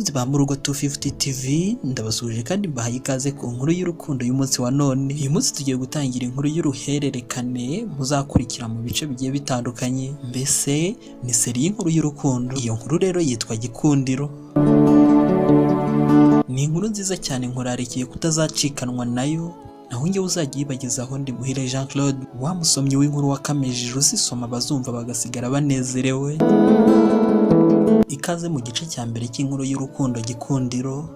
Bakunzi ba Murugo 250 TV ndabasuje kandi mbahaye ikaze ku nkuru y'urukundo y'umunsi wa none. Uyu munsi tugiye gutangira inkuru y'uruhererekane muzakurikira mu bice bigiye bitandukanye. Mbese ni seri y'inkuru y'urukundo. Iyo nkuru rero yitwa Gikundiro. Ni inkuru nziza cyane nkurarikiye kutazacikanwa nayo. Naho njye uzajya yibagezaho ndi Muhire Jean Claude, wa musomyi w'inkuru wakameje uzisoma bazumva bagasigara banezerewe. Ikaze mu gice cya mbere cy'inkuru y'urukundo Gikundiro.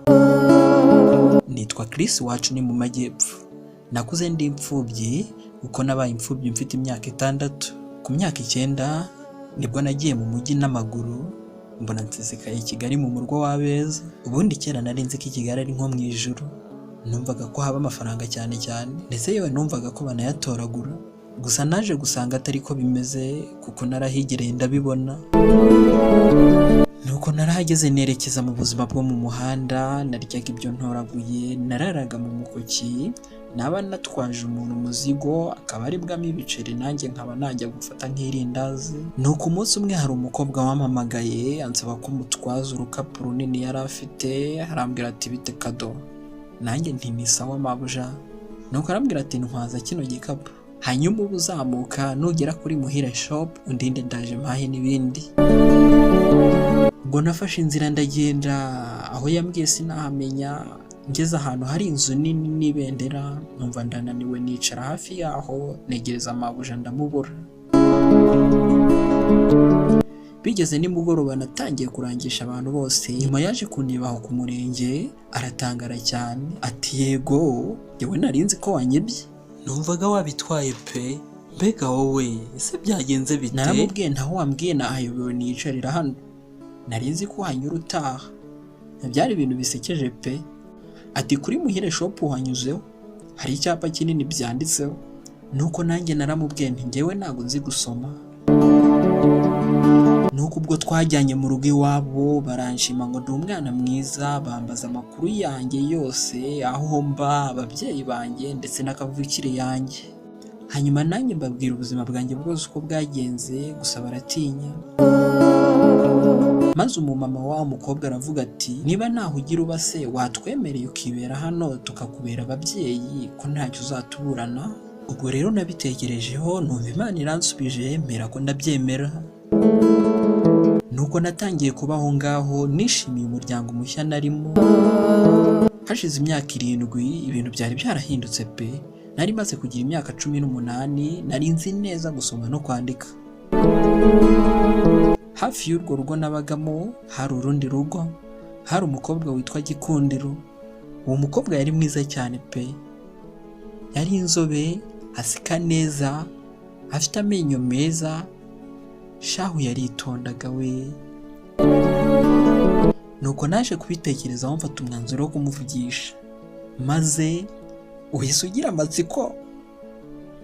Nitwa Chris, wacu ni mu majyepfo. Nakuze ndi imfubyi uko nabaye imfubyi mfite imyaka 6. Ku myaka 9 nibwo nagiye mu mujyi n'amaguru, mbona nsesekaye i Kigali mu murwa w'abeza. Ubundi kera nari nzi ko i Kigali ari nko mu ijuru. Numvaga ko haba amafaranga cyane ndetse yewe numvaga ko banayatoragura. Gusa naje gusanga atari ko bimeze kuko narahigereye ndabibona. Nuko narahageze nerekeza mu buzima bwo mu muhanda, naryaga ibyo ntoraguye, nararaga mu mukoki, naba natwaje umuntu umuzigo akaba ari bwamo ibiceri nanjye nkaba najya gufata nk'irindazi. Nuko umunsi umwe hari umukobwa wampamagaye ansaba ko mutwaza urukapu runini yari afite, arambwira ati bite kado. Nanjye nti ni sawa mabuja. Nuko arambwira ati ntwaza kino gikapu, hanyuma uzamuka nugera kuri Muhire shop undinde ndaje mpahe n'ibindi. Ubwo nafashe inzira ndagenda, aho yambwiye sinahamenya. Ngeze ahantu hari inzu nini n'ibendera, numva ndananiwe nicara hafi yaho negereza mabuja ndamubura. Bigeze nimugoroba natangiye kurangisha abantu bose. Nyuma yaje kunibaho ku murenge, aratangara cyane ati yego yewe narinzi ko wanyibye. Numvaga wabitwaye pe, mbega wowe ese byagenze bite? Naramubwiye ntaho wambwiye nahayobewe niyicarira hano, narinzi ko hanyura utaha. Byari ibintu bisekeje pe. Ati kuri Muhire shop wanyuzeho hari icyapa kinini byanditseho. Nuko nanjye naramubwiye nti ngewe ntago nzi gusoma. Nuko ubwo twajyanye mu rugo iwabo baranshima ngo ndi umwana mwiza, bambaza amakuru yanjye yose, aho mba, ababyeyi banjye ndetse n'akavukire yanjye. Hanyuma nanjye mbabwira ubuzima bwanjye bwose uko bwagenze, gusa baratinya. Maze umumama wa mukobwa aravuga ati niba naho ugira ubase watwemereye ukibera hano tukakubera ababyeyi ko ntacyo uzatuburana. Ubwo rero nabitekerejeho numva Imana iransubije mpera ko ndabyemera. Nuko natangiye kubaho ngaho nishimiye umuryango mushya narimo. Hashize imyaka 7 ibintu byari byarahindutse pe. Nari maze kugira imyaka 18, nari nzi neza gusoma no kwandika. Hafi y'urwo rugo nabagamo hari urundi rugo, hari umukobwa witwa Gikundiro. Uwo mukobwa yari mwiza cyane pe. Yari inzobe, aseka neza, afite amenyo meza, shahu yaritondaga we. Nuko naje kubitekerezaho mfata umwanzuro wo kumuvugisha. Maze uhise ugira amatsiko,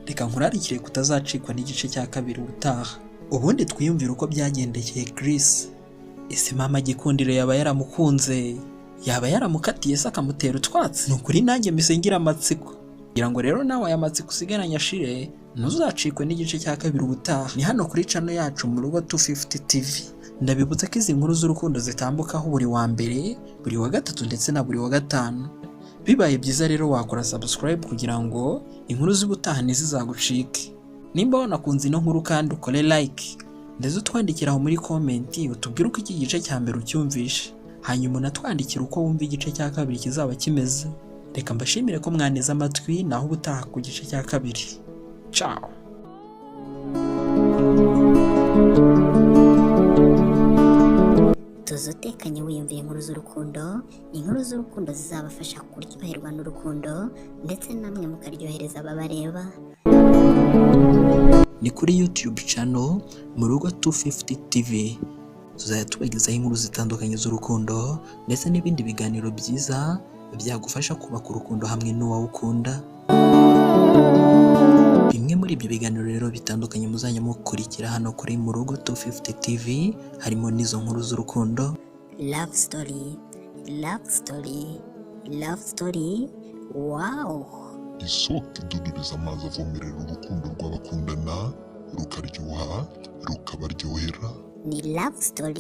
reka nkurarikire kutazacikwa n'igice cya 2 utaha. Ubundi twiyumvira uko byagendekeye Chris. Ese mama Gikundiro yaba yaramukunze, yaba yaramukatiye se akamutera utwatsi? Nukuri nanjye misengira amatsiko. Kugira ngo rero nawe aya matsiko usigaranye ashire, ntuzacikwe n'igice cya 2 utaha. Ni hano kuri channel yacu Murugo 250 TV. Ndabibutsa ko izi nkuru z'urukundo zitambukaho buri wa mbere, buri wa gatatu ndetse na buri wa gatanu. Bibaye byiza rero wakora subscribe kugira ngo inkuru z'ubutaha ntizizagucike. Nimba wanakunze ino nkuru kandi ukore like, ndetse utwandikira aho muri comment utubwire uko iki gice cya mbere ucyumvishe. Hanyuma unatwandikira uko wumva igice cya 2 kizaba kimeze. Reka mbashimire ko mwaneze amatwi, naho ubutaha ku gice cya 2. Ciao. Tuzotekanye wiyumviye inkuru z'urukundo zizabafasha kuryoherwa n'urukundo ndetse namwe mukaryohereza ababareba. Ni kuri YouTube channel Murugo 250 TV. Tuzajya tubagezaho inkuru zitandukanye z'urukundo ndetse n'ibindi biganiro byiza byagufasha kubaka urukundo hamwe n'uwawukunda. Bimwe muri ibyo biganiro rero bitandukanye muzajya mukurikira hano kuri Murugo 250 TV, harimo n'izo nkuru z'urukundo, love story. Wow. Isoko idudubeza amazi avomerera urukundo rw'abakundana rukaryoha rukabaryohera. Ni love story.